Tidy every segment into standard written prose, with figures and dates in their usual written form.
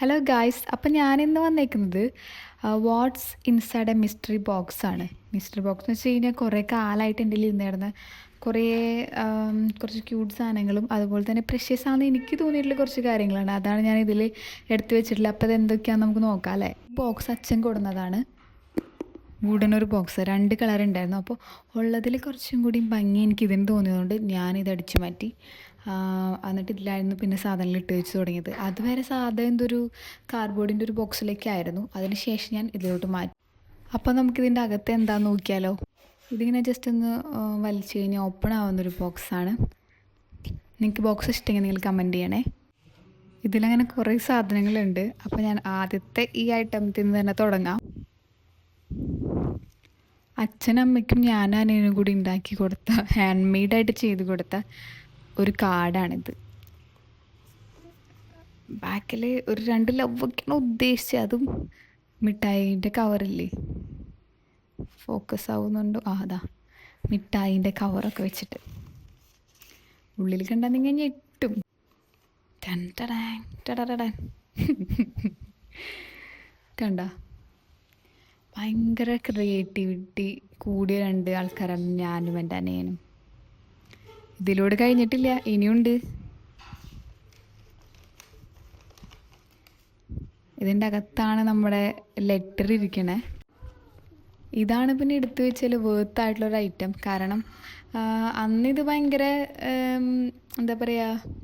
Hello guys, അപ്പം ഞാനിന്ന് വന്നേക്കുന്നത് watts inside A mystery box ആണ്. മിസ്റ്ററി ബോക്സ് എന്ന് വെച്ച് കഴിഞ്ഞാൽ കുറേ കാലമായിട്ട് എൻ്റെ ഇരുന്നായിരുന്ന കുറേ കുറച്ച് ക്യൂട്ട് സാധനങ്ങളും അതുപോലെ തന്നെ പ്രഷ്യസ് ആണെന്ന് എനിക്ക് തോന്നിയിട്ടുള്ള കുറച്ച് കാര്യങ്ങളാണ്. അതാണ് ഞാൻ ഇതിൽ എടുത്തു വെച്ചിട്ടുള്ളത്. അപ്പോൾ അത് എന്തൊക്കെയാണെന്ന് നമുക്ക് നോക്കാം അല്ലേ. ബോക്സ് അച്ഛൻ കൊടുന്നതാണ്. വുഡനൊരു ബോക്സ് 2 കളർ ഉണ്ടായിരുന്നു. അപ്പോൾ ഉള്ളതിൽ കുറച്ചും കൂടി ഭംഗി എനിക്ക് ഇതിന് തോന്നിയതുകൊണ്ട് ഞാനിത് അടിച്ചു മാറ്റി. എന്നിട്ട് ഇതിലായിരുന്നു പിന്നെ സാധനങ്ങൾ ഇട്ട് വെച്ച് തുടങ്ങിയത്. അതുവരെ സാധാ എന്തൊരു കാർഡ്ബോർഡിൻ്റെ ഒരു ബോക്സിലേക്കായിരുന്നു. അതിന് ശേഷം ഞാൻ ഇതിലോട്ട് മാറ്റി. അപ്പോൾ നമുക്കിതിൻ്റെ അകത്ത് എന്താണെന്ന് നോക്കിയാലോ. ഇതിങ്ങനെ ജസ്റ്റ് ഒന്ന് വലിച്ചു കഴിഞ്ഞാൽ ഓപ്പൺ ആവുന്നൊരു ബോക്സാണ്. നിങ്ങൾക്ക് ബോക്സ് ഇഷ്ടമെങ്കിൽ നിങ്ങൾ കമൻറ്റ് ചെയ്യണേ. ഇതിലങ്ങനെ കുറേ സാധനങ്ങളുണ്ട്. അപ്പോൾ ഞാൻ ആദ്യത്തെ ഈ ഐറ്റത്തിൽ നിന്ന് തന്നെ തുടങ്ങാം. അച്ഛനമ്മയ്ക്കും ഞാനും അനിയനും കൂടി ഉണ്ടാക്കി കൊടുത്ത ഹാൻഡ് മെയ്ഡായിട്ട് ചെയ്ത് കൊടുത്ത ഒരു കാർഡാണിത്. ബാക്കിൽ ഒരു 2 ലവൊക്കെയാണ് ഉദ്ദേശിച്ചത്. അതും മിഠായിൻ്റെ കവറില്ലേ, ഫോക്കസ് ആവുന്നുണ്ടോ? അതാ മിഠായിൻ്റെ കവറൊക്കെ വെച്ചിട്ട് ഉള്ളിൽ കണ്ടാൽ നിങ്ങൾ ഞെട്ടും. കണ്ട, ഭയങ്കര ക്രിയേറ്റിവിറ്റി കൂടിയ 2 ആൾക്കാരാണ് ഞാനും എൻ്റെ അനിയനും. ഇതിലൂടെ കഴിഞ്ഞിട്ടില്ല, ഇനിയുണ്ട്. ഇതിൻ്റെ അകത്താണ് നമ്മുടെ ലെറ്റർ ഇരിക്കണേ. ഇതാണ് പിന്നെ എടുത്തു വെച്ചാൽ വേർത്തായിട്ടുള്ളൊരു ഐറ്റം. കാരണം അന്നിത് ഭയങ്കര എന്താ പറയുക,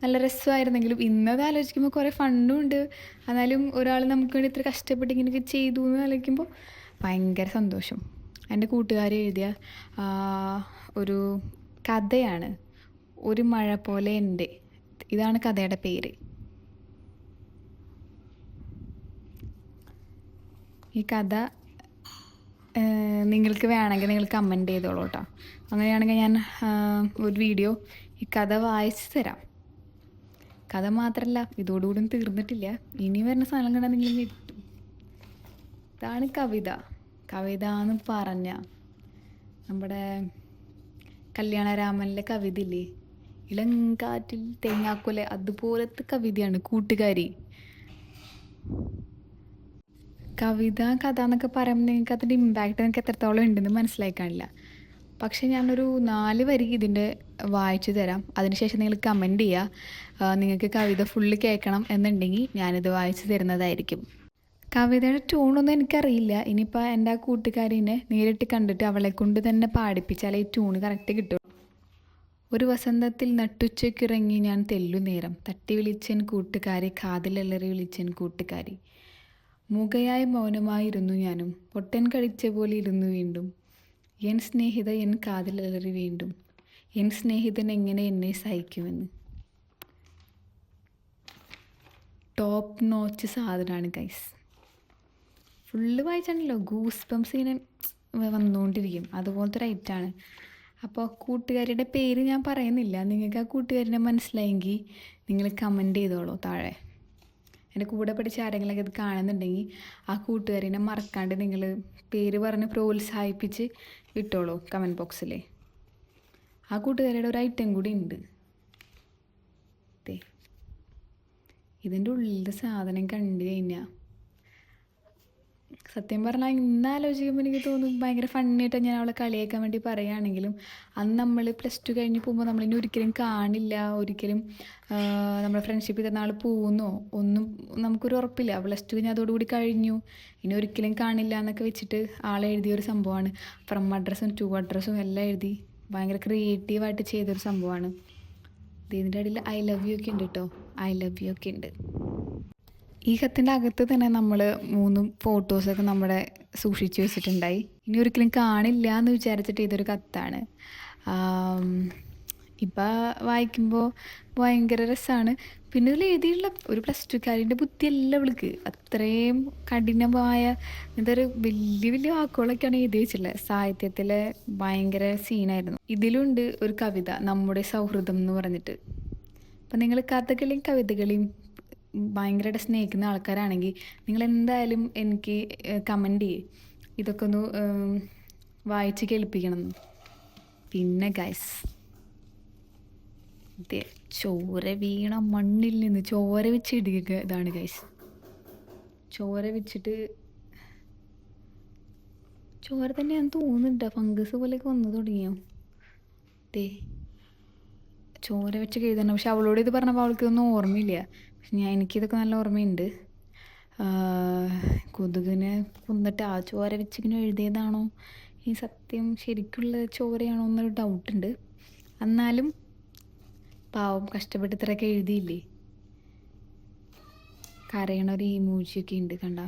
നല്ല രസമായിരുന്നെങ്കിലും ഇന്നത് ആലോചിക്കുമ്പോൾ കുറേ ഫണ്ടും ഉണ്ട്. എന്നാലും ഒരാൾ നമുക്ക് വേണ്ടി ഇത്ര കഷ്ടപ്പെട്ട് ഇങ്ങനെയൊക്കെ ചെയ്തു എന്ന് ആലോചിക്കുമ്പോൾ ഭയങ്കര സന്തോഷം. എൻ്റെ കൂട്ടുകാരി എഴുതിയ ഒരു കഥയാണ്, ഒരു മഴ പോലെ എൻ്റെ. ഇതാണ് കഥയുടെ പേര്. ഈ കഥ നിങ്ങൾക്ക് വേണമെങ്കിൽ നിങ്ങൾ കമൻറ്റ് ചെയ്തോളൂ കേട്ടോ. അങ്ങനെയാണെങ്കിൽ ഞാൻ ഒരു വീഡിയോ ഈ കഥ വായിച്ച് തരാം. കഥ മാത്രമല്ല, ഇതോടുകൂടി തീർന്നിട്ടില്ല. ഇനി വരുന്ന സാധനം കണ്ടാൽ നിങ്ങൾ ഞെട്ടും. ഇതാണ് കവിത. കവിത എന്ന് പറഞ്ഞ നമ്മുടെ കല്യാണരാമനിലെ കവിത ഇല്ലേ, ഇളങ്കാറ്റിൽ തേങ്ങാക്കൊല, അതുപോലത്തെ കവിതയാണ് കൂട്ടുകാരി. കവിത കഥ എന്നൊക്കെ പറയുമ്പോൾ നിങ്ങൾക്ക് അതിൻ്റെ ഇമ്പാക്റ്റ് നിങ്ങൾക്ക് എത്രത്തോളം ഉണ്ടെന്ന് മനസ്സിലായി കാണില്ല. പക്ഷേ ഞാനൊരു 4 വരി ഇതിൻ്റെ വായിച്ചു തരാം. അതിനുശേഷം നിങ്ങൾ കമൻറ്റ് ചെയ്യുക. നിങ്ങൾക്ക് കവിത ഫുള്ള് കേൾക്കണം എന്നുണ്ടെങ്കിൽ ഞാനിത് വായിച്ചു തരുന്നതായിരിക്കും. കവിതയുടെ ട്യൂണൊന്നും എനിക്കറിയില്ല. ഇനിയിപ്പോൾ എൻ്റെ ആ കൂട്ടുകാരിനെ നേരിട്ട് കണ്ടിട്ട് അവളെ കൊണ്ട് തന്നെ പാടിപ്പിച്ചാലേ ഈ ട്യൂണ് കറക്റ്റ് കിട്ടും. ഒരു വസന്തത്തിൽ നട്ടുച്ചയ്ക്കിറങ്ങി ഞാൻ തെല്ലുനേരം തട്ടി വിളിച്ചൻ കൂട്ടുകാരി, കാതിലലറി വിളിച്ചൻ കൂട്ടുകാരി. മൂകയായി മൗനമായിരുന്നു ഞാനും, പൊട്ടൻ കഴിച്ച പോലെ ഇരുന്നു വീണ്ടും. എൻ സ്നേഹിത എൻ കാതിലലറി വീണ്ടും, എൻ സ്നേഹിതൻ എങ്ങനെ എന്നെ സഹിക്കുമെന്ന്. ടോപ്പ് നോച്ച് സാധനമാണ് ഗൈസ്. ഫുള്ള് വായിച്ചാണല്ലോ ഗൂസ് ബംസ് ഇങ്ങനെ വന്നുകൊണ്ടിരിക്കും. അതുപോലത്തെ ഒരു ഐറ്റാണ്. അപ്പോൾ കൂട്ടുകാരിയുടെ പേര് ഞാൻ പറയുന്നില്ല. നിങ്ങൾക്ക് ആ കൂട്ടുകാരിനെ മനസ്സിലായെങ്കിൽ നിങ്ങൾ കമൻറ്റ് ചെയ്തോളൂ താഴെ. എൻ്റെ കൂടെ പഠിച്ച ആരെങ്കിലൊക്കെ ഇത് കാണുന്നുണ്ടെങ്കിൽ ആ കൂട്ടുകാരിനെ മറക്കാണ്ട് നിങ്ങൾ പേര് പറഞ്ഞ് പ്രോത്സാഹിപ്പിച്ച് വിട്ടോളൂ കമൻറ്റ് ബോക്സിൽ. ആ കൂട്ടുകാരിയുടെ ഒരു ഐറ്റം കൂടി ഉണ്ട്. ഇതിൻ്റെ ഉള്ളിലത്തെ സാധനം കണ്ടു കഴിഞ്ഞാൽ സത്യം പറഞ്ഞാൽ ഇന്ന് ആലോചിക്കുമ്പോൾ എനിക്ക് തോന്നും ഭയങ്കര ഫണ്ണിയായിട്ട് ഞാൻ അവളെ കളിയാക്കാൻ വേണ്ടി പറയുകയാണെങ്കിലും അന്ന് നമ്മൾ +2 കഴിഞ്ഞ് പോകുമ്പോൾ നമ്മളിനി ഒരിക്കലും കാണില്ല, ഒരിക്കലും നമ്മുടെ ഫ്രണ്ട്ഷിപ്പ് ഇത്ര നാൾ പോകുന്നോ ഒന്നും നമുക്കൊരു ഉറപ്പില്ല. +2 കഴിഞ്ഞ് അതോടുകൂടി കഴിഞ്ഞു, ഇനി ഒരിക്കലും കാണില്ല എന്നൊക്കെ വെച്ചിട്ട് ആളെഴുതിയൊരു സംഭവമാണ്. ഫ്രം അഡ്രസ്സും ടു അഡ്രസ്സും എല്ലാം എഴുതി ഭയങ്കര ക്രിയേറ്റീവായിട്ട് ചെയ്തൊരു സംഭവമാണ്. ഇതിൻ്റെ ഇടയിൽ ഐ ലവ് യു ഒക്കെ ഉണ്ട് കേട്ടോ. ഐ ലവ് യു ഒക്കെ ഉണ്ട്. ഈ കത്തിൻ്റെ അകത്ത് തന്നെ നമ്മൾ 3 ഫോട്ടോസൊക്കെ നമ്മുടെ സൂക്ഷിച്ച് വെച്ചിട്ടുണ്ടായി. ഇനി ഒരിക്കലും കാണില്ല എന്ന് വിചാരിച്ചിട്ട് ഇതൊരു കത്താണ്. ഇപ്പം വായിക്കുമ്പോൾ ഭയങ്കര രസമാണ്. പിന്നെ ഇതിൽ എഴുതിയുള്ള ഒരു +2കാരിൻ്റെ ബുദ്ധിയല്ല അവൾക്ക്. അത്രയും കഠിനമായ എന്തൊരു വലിയ വലിയ വാക്കുകളൊക്കെയാണ് എഴുതി വെച്ചിട്ടുള്ളത്. സാഹിത്യത്തിലെ ഭയങ്കര സീനായിരുന്നു. ഇതിലുണ്ട് ഒരു കവിത, നമ്മുടെ സൗഹൃദം എന്ന് പറഞ്ഞിട്ട്. അപ്പം നിങ്ങൾ കഥകളെയും കവിതകളെയും ഭയങ്കരമായിട്ട് സ്നേഹിക്കുന്ന ആൾക്കാരാണെങ്കിൽ നിങ്ങൾ എന്തായാലും എനിക്ക് കമൻറ്റ് ചെയ്യേ, ഇതൊക്കെ ഒന്ന് വായിച്ച് കേൾപ്പിക്കണം. പിന്നെ ഗൈസ് ചോര വീണ മണ്ണിൽ നിന്ന് ചോര വെച്ച് ഇടുക ഇതാണ് ഗൈസ്. ചോര വെച്ചിട്ട് ചോര തന്നെയാന്ന് തോന്നുന്നുണ്ട്. ഫംഗസ് പോലെയൊക്കെ വന്നു തുടങ്ങിയോ ദേ. ചോര വെച്ച് എഴുതണം. പക്ഷെ അവളോട് ഇത് പറഞ്ഞപ്പോൾ അവൾക്കിതൊന്നും ഓർമ്മയില്ല. പക്ഷെ എനിക്കിതൊക്കെ നല്ല ഓർമ്മയുണ്ട്. കൊതുകിനെ കൊന്നിട്ട് ആ ചോര വെച്ചിങ്ങനെ എഴുതിയതാണോ ഈ സത്യം ശരിക്കുള്ള ചോരയാണോ എന്നൊരു ഡൗട്ടുണ്ട്. എന്നാലും പാവം കഷ്ടപ്പെട്ട് ഇത്രയൊക്കെ എഴുതിയില്ലേ. കരയണ ഒരു ഇമോജിയൊക്കെ ഉണ്ട് കണ്ട.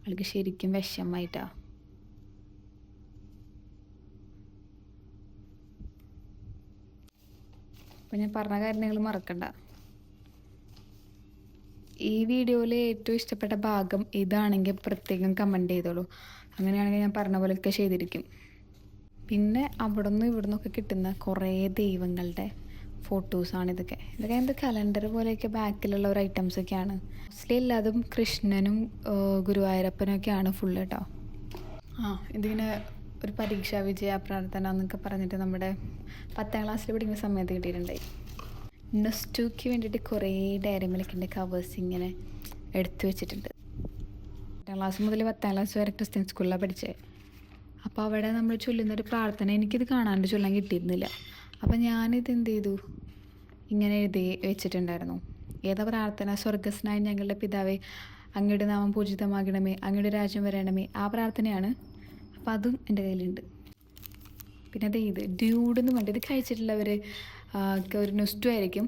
അവൾക്ക് ശരിക്കും വിഷമായിട്ടാ. അപ്പം ഞാൻ പറഞ്ഞ കാര്യങ്ങൾ മറക്കണ്ട. ഈ വീഡിയോയിൽ ഏറ്റവും ഇഷ്ടപ്പെട്ട ഭാഗം ഇതാണെങ്കിൽ പ്രത്യേകം കമൻറ്റ് ചെയ്തോളൂ. അങ്ങനെയാണെങ്കിൽ ഞാൻ പറഞ്ഞ പോലെയൊക്കെ ചെയ്തിരിക്കും. പിന്നെ അവിടെ നിന്ന് ഇവിടെ നിന്നൊക്കെ കിട്ടുന്ന കുറേ ദൈവങ്ങളുടെ ഫോട്ടോസാണ് ഇതൊക്കെ. എന്ത് കലണ്ടർ പോലെയൊക്കെ ബാക്കിലുള്ള ഒരു ഐറ്റംസൊക്കെയാണ്. മോസ്റ്റ്ലി എല്ലാതും കൃഷ്ണനും ഗുരുവായൂരപ്പനും ഒക്കെയാണ് ഫുള്ള് കേട്ടോ. ഇതിങ്ങനെ ഒരു പരീക്ഷാ വിജയ പ്രാർത്ഥന എന്നൊക്കെ പറഞ്ഞിട്ട് നമ്മുടെ 10ാം ക്ലാസ്സിൽ പഠിക്കുന്ന സമയത്ത് കിട്ടിയിട്ടുണ്ടായി. നെസ്റ്റൂക്ക് വേണ്ടിയിട്ട് കുറേ ഡയറി മിൽക്കിൻ്റെ കവേഴ്സ് ഇങ്ങനെ എടുത്തു വെച്ചിട്ടുണ്ട്. 8ാം ക്ലാസ് മുതൽ 10ാം ക്ലാസ് വരെ ക്രിസ്ത്യൻ സ്കൂളിലാണ് പഠിച്ചത്. അപ്പോൾ അവിടെ നമ്മൾ ചൊല്ലുന്നൊരു പ്രാർത്ഥന എനിക്കിത് കാണാണ്ട് ചൊല്ലാൻ കിട്ടിയിരുന്നില്ല. അപ്പം ഞാനിത് എന്ത് ചെയ്തു, ഇങ്ങനെ എഴുതി വെച്ചിട്ടുണ്ടായിരുന്നു. ഏതാ പ്രാർത്ഥന? സ്വർഗസ്നായ ഞങ്ങളുടെ പിതാവേ, അങ്ങയുടെ നാമം പൂജിതമാകണമേ, അങ്ങയുടെ രാജ്യം വരണമേ. ആ പ്രാർത്ഥനയാണ്. അപ്പോൾ അതും എൻ്റെ കയ്യിലുണ്ട്. പിന്നെ അത് ഇത് ഡ്യൂഡ് എന്ന് പറഞ്ഞിട്ട് ഇത് കഴിച്ചിട്ടുള്ളവർ ഒരു നെസ്റ്റു ആയിരിക്കും.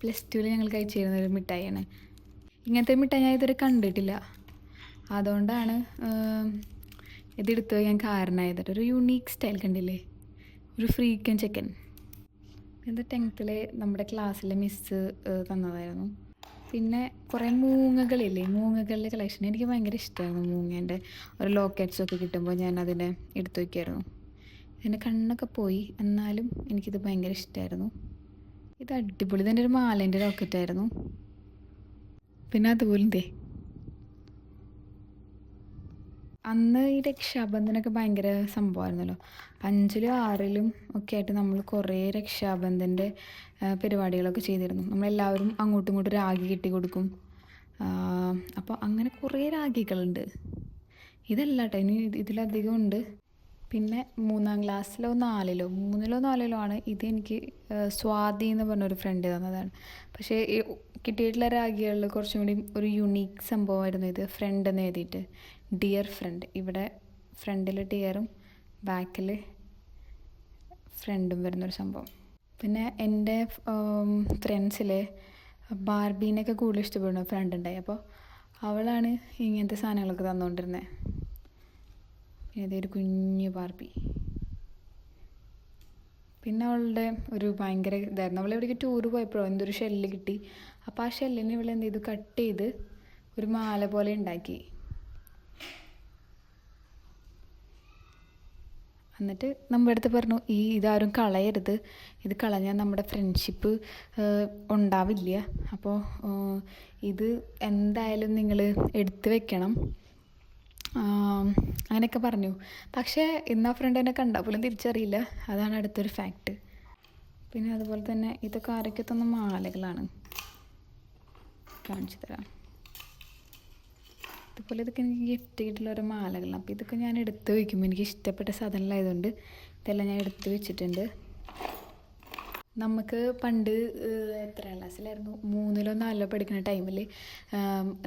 +2 ഞങ്ങൾ കഴിച്ചിരുന്നൊരു മിഠായിയാണ്. ഇങ്ങനത്തെ മിഠായി ഞാൻ ഇതുവരെ കണ്ടിട്ടില്ല. അതുകൊണ്ടാണ് ഇതെടുത്ത് വയ്ക്കാൻ കാരണമായത്. ഒരു യുണീക്ക് സ്റ്റൈൽ കണ്ടില്ലേ, ഒരു ഫ്രീക്കൻ ചിക്കൻ. ഇത് 10th നമ്മുടെ ക്ലാസ്സിലെ മിസ്സ് തന്നതായിരുന്നു. പിന്നെ കുറേ മൂങ്ങകളില്ലേ, മൂങ്ങകളുടെ കളക്ഷൻ എനിക്ക് ഭയങ്കര ഇഷ്ടമായിരുന്നു. മൂങ്ങേൻ്റെ ഒരു ലോക്കറ്റ്സൊക്കെ കിട്ടുമ്പോൾ ഞാൻ അതിനെ എടുത്തു വയ്ക്കുമായിരുന്നു. എൻ്റെ കണ്ണൊക്കെ പോയി, എന്നാലും എനിക്കിത് ഭയങ്കര ഇഷ്ടമായിരുന്നു. ഇത് അടിപൊളി. ഇതെൻ്റെ ഒരു മാലേൻ്റെ ലോക്കറ്റായിരുന്നു. പിന്നെ അതുപോലെ അന്ന് ഈ രക്ഷാബന്ധനൊക്കെ ഭയങ്കര സംഭവമായിരുന്നല്ലോ. 5ലും 6ലും ഒക്കെ ആയിട്ട് നമ്മൾ കുറേ രക്ഷാബന്ധൻ്റെ പരിപാടികളൊക്കെ ചെയ്തിരുന്നു. നമ്മളെല്ലാവരും അങ്ങോട്ടും ഇങ്ങോട്ടും രാഖി കെട്ടി കൊടുക്കും. അപ്പോൾ അങ്ങനെ കുറേ രാഖികളുണ്ട്. ഇതല്ല കേട്ടോ, ഇനി ഇതിലധികം ഉണ്ട്. പിന്നെ 3ാം ക്ലാസ്സിലോ 4ലോ ആണ് ഇതെനിക്ക് സ്വാതി എന്ന് പറഞ്ഞൊരു ഫ്രണ്ട് തന്നതാണ്. പക്ഷേ കിട്ടിയിട്ടുള്ള രാഖികളിൽ കുറച്ചും കൂടി ഒരു യുണീക്ക് സംഭവമായിരുന്നു ഇത്. ഫ്രണ്ട് എന്ന് എഴുതിയിട്ട് ഡിയർ ഫ്രണ്ട്. ഇവിടെ ഫ്രണ്ടിൽ ഡിയറും ബാക്കിൽ ഫ്രണ്ടും വരുന്നൊരു സംഭവം. പിന്നെ എൻ്റെ ഫ്രണ്ട്സിൽ ബാർബീനെയൊക്കെ കൂടുതൽ ഇഷ്ടപ്പെടുന്ന ഫ്രണ്ട് ഉണ്ടായി. അപ്പോൾ അവളാണ് ഇങ്ങനത്തെ സാധനങ്ങളൊക്കെ തന്നുകൊണ്ടിരുന്നത്. ഇതൊരു കുഞ്ഞു ബാർബി. പിന്നെ അവളുടെ ഒരു ഭയങ്കര ഇതായിരുന്നു. അവളെവിടേക്ക് ടൂറ് പോയപ്പോഴോ എന്തൊരു ഷെല്ല് കിട്ടി. അപ്പോൾ ആ ഷെല്ലിനെ ഇവളെന്ത് ചെയ്തു, കട്ട് ചെയ്ത് ഒരു മാല പോലെ ഉണ്ടാക്കി. എന്നിട്ട് നമ്മുടെ അടുത്ത് പറഞ്ഞു, ഇതാരും കളയരുത്, ഇത് കളഞ്ഞാൽ നമ്മുടെ ഫ്രണ്ട്ഷിപ്പ് ഉണ്ടാവില്ല. അപ്പോൾ ഇത് എന്തായാലും നിങ്ങൾ എടുത്ത് വെക്കണം അങ്ങനെയൊക്കെ പറഞ്ഞു. പക്ഷേ ഇന്ന് ആ ഫ്രണ്ട് എന്നെ കണ്ടാൽ പോലും തിരിച്ചറിയില്ല. അതാണ് അടുത്തൊരു ഫാക്റ്റ്. പിന്നെ അതുപോലെ തന്നെ ഇതൊക്കെ ആരൊക്കെ തന്ന മാലകളാണ്, കാണിച്ചു തരാം. അതുപോലെ ഇതൊക്കെ എനിക്ക് ഗിഫ്റ്റ് കിട്ടിയുള്ള ഓരോ മാലകളാണ്. അപ്പോൾ ഇതൊക്കെ ഞാൻ എടുത്ത് വയ്ക്കും. എനിക്ക് ഇഷ്ടപ്പെട്ട സാധനങ്ങളായതുകൊണ്ട് ഇതെല്ലാം ഞാൻ എടുത്ത് വെച്ചിട്ടുണ്ട്. നമുക്ക് പണ്ട് എത്രാം ക്ലാസ്സിലായിരുന്നു, 3ലോ 4ലോ പഠിക്കുന്ന ടൈമിൽ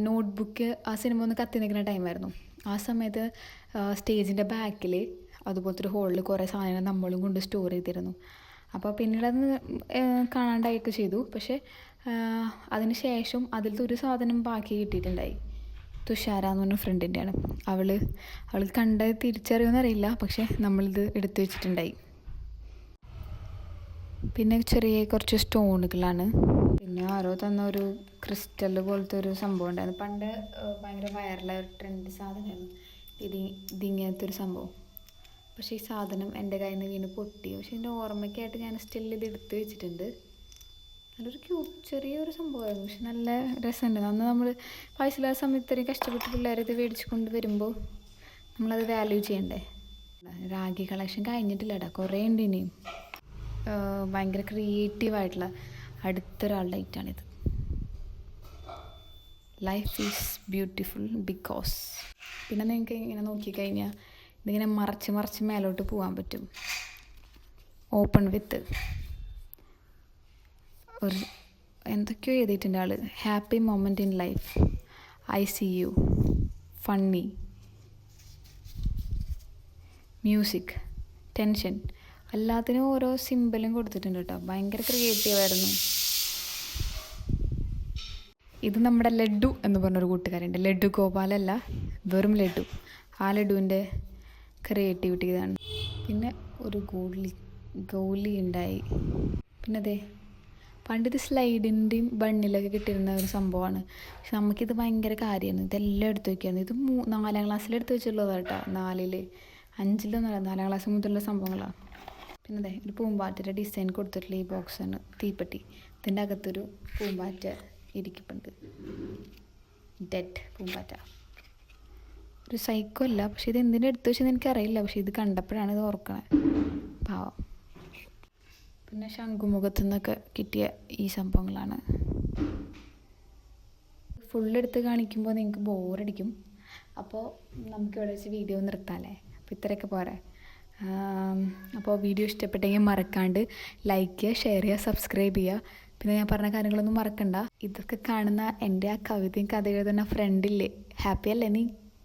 നോട്ട്ബുക്ക് ആ സിനിമ ഒന്ന് കത്തി നിൽക്കുന്ന ടൈമായിരുന്നു. ആ സമയത്ത് സ്റ്റേജിൻ്റെ ബാക്കിൽ അതുപോലത്തെ ഒരു ഹോളിൽ കുറേ സാധനങ്ങൾ നമ്മളും കൊണ്ട് സ്റ്റോർ ചെയ്തിരുന്നു. അപ്പോൾ പിന്നീട് അത് കാണാണ്ടായൊക്കെ ചെയ്തു. പക്ഷേ അതിന് ശേഷം അതിലത്തെ ഒരു സാധനം ബാക്കി കിട്ടിയിട്ടുണ്ടായി. തുഷാര എന്ന് പറഞ്ഞ ഫ്രണ്ടിൻ്റെയാണ്. അവൾ കണ്ടത് തിരിച്ചറിയുമെന്നറിയില്ല, പക്ഷേ നമ്മളിത് എടുത്തു വെച്ചിട്ടുണ്ടായി. പിന്നെ ചെറിയ കുറച്ച് സ്റ്റോണുകളാണ്. പിന്നെ ആരോ തന്ന ഒരു ക്രിസ്റ്റൽ പോലത്തെ ഒരു സംഭവം ഉണ്ടായിരുന്നു. പണ്ട് ഭയങ്കര വൈറലായ ഒരു ട്രെൻഡ് സാധനമായിരുന്നു ഇതിങ്ങനത്തെ ഒരു സംഭവം. പക്ഷേ ഈ സാധനം എൻ്റെ കയ്യിൽ നിന്ന് വീണ് പൊട്ടി. പക്ഷേ എൻ്റെ ഓർമ്മയ്ക്കായിട്ട് ഞാൻ സ്റ്റിൽ ഇത് എടുത്ത് വെച്ചിട്ടുണ്ട്. നല്ലൊരു ചെറിയൊരു സംഭവമായിരുന്നു, പക്ഷെ നല്ല രസമുണ്ട്. അന്ന് നമ്മൾ പൈസയില്ലാത്ത സമയത്ത് ഇത്രയും കഷ്ടപ്പെട്ട് പിള്ളേരത് മേടിച്ച് കൊണ്ട് വരുമ്പോൾ നമ്മളത് വാല്യൂ ചെയ്യണ്ടേ. രാഖി കളക്ഷൻ കഴിഞ്ഞിട്ടില്ല കേട്ടോ, കുറേ ഉണ്ട് ഇനിയും. ഭയങ്കര ക്രിയേറ്റീവായിട്ടുള്ള അടുത്തൊരാളുടെ ഐറ്റാണിത്. Life is beautiful because. പിന്നെ നിങ്ങൾക്ക് ഇങ്ങനെ നോക്കിക്കഴിഞ്ഞാൽ ഇതിങ്ങനെ മറച്ച് മേലോട്ട് പോകാൻ പറ്റും. ഓപ്പൺ വിത്ത് ഒരു എന്തൊക്കെയോ എഴുതിയിട്ടുണ്ട് ആൾ. Happy moment in life, I see you, funny, music, tension, എല്ലാത്തിനും ഓരോ സിമ്പലും കൊടുത്തിട്ടുണ്ട് കേട്ടോ. ഭയങ്കര ക്രിയേറ്റീവായിരുന്നു. ഇത് നമ്മുടെ ലഡു എന്ന് പറഞ്ഞൊരു കൂട്ടുകാരുണ്ട്. ലഡു ഗോപാലല്ല, വെറും ലഡു. ആ ലഡുവിൻ്റെ ക്രിയേറ്റിവിറ്റി ഇതാണ്. പിന്നെ ഒരു ഗോലി ഉണ്ടായി. പിന്നെ അതെ, പണ്ടിത് സ്ലൈഡിൻ്റെയും ബണ്ണിലൊക്കെ കിട്ടിയിരുന്ന ഒരു സംഭവമാണ്. പക്ഷെ നമുക്കിത് ഭയങ്കര കാര്യമാണ്. ഇതെല്ലാം എടുത്ത് വയ്ക്കുകയാണ്. ഇത് 4ാം ക്ലാസ്സിൽ എടുത്ത് വെച്ചുള്ളതാണ് കേട്ടോ. 4, 5 4ാം ക്ലാസ് മുതലുള്ള സംഭവങ്ങളാണ്. പിന്നെ അതെ, ഒരു പൂമ്പാറ്റയുടെ ഡിസൈൻ കൊടുത്തിട്ടുള്ള ഈ ബോക്സാണ്. തീപ്പെട്ടി. ഇതിൻ്റെ അകത്തൊരു പൂമ്പാറ്റ ഇരിക്കുന്നുണ്ട്. ഡെഡ് പൂമ്പാറ്റ. ഒരു സൈക്കോ അല്ല, പക്ഷെ ഇത് എന്തിനാ എടുത്തു വെച്ചെന്ന് എനിക്കറിയില്ല. പക്ഷെ ഇത് കണ്ടപ്പോഴാണ് ഇത് ഓർക്കണേ. പാവം. പിന്നെ ശംഖുമുഖത്തു നിന്നൊക്കെ കിട്ടിയ ഈ സംഭവങ്ങളാണ്. ഫുള്ളെടുത്ത് കാണിക്കുമ്പോൾ നിങ്ങൾക്ക് ബോറടിക്കും. അപ്പോൾ നമുക്കിവിടെ വെച്ച് വീഡിയോ നിർത്താമല്ലേ? അപ്പോൾ ഇത്രയൊക്കെ പോരെ. അപ്പോൾ വീഡിയോ ഇഷ്ടപ്പെട്ടെങ്കിൽ മറക്കാണ്ട് ലൈക്ക് ചെയ്യുക, ഷെയർ ചെയ്യുക, സബ്സ്ക്രൈബ് ചെയ്യുക. പിന്നെ ഞാൻ പറഞ്ഞ കാര്യങ്ങളൊന്നും മറക്കണ്ട. ഇതൊക്കെ കാണുന്ന എൻ്റെ ആ കവിതയും കഥ എഴുതുന്ന ഫ്രണ്ടില്ലേ, ഹാപ്പി അല്ലേ നീ?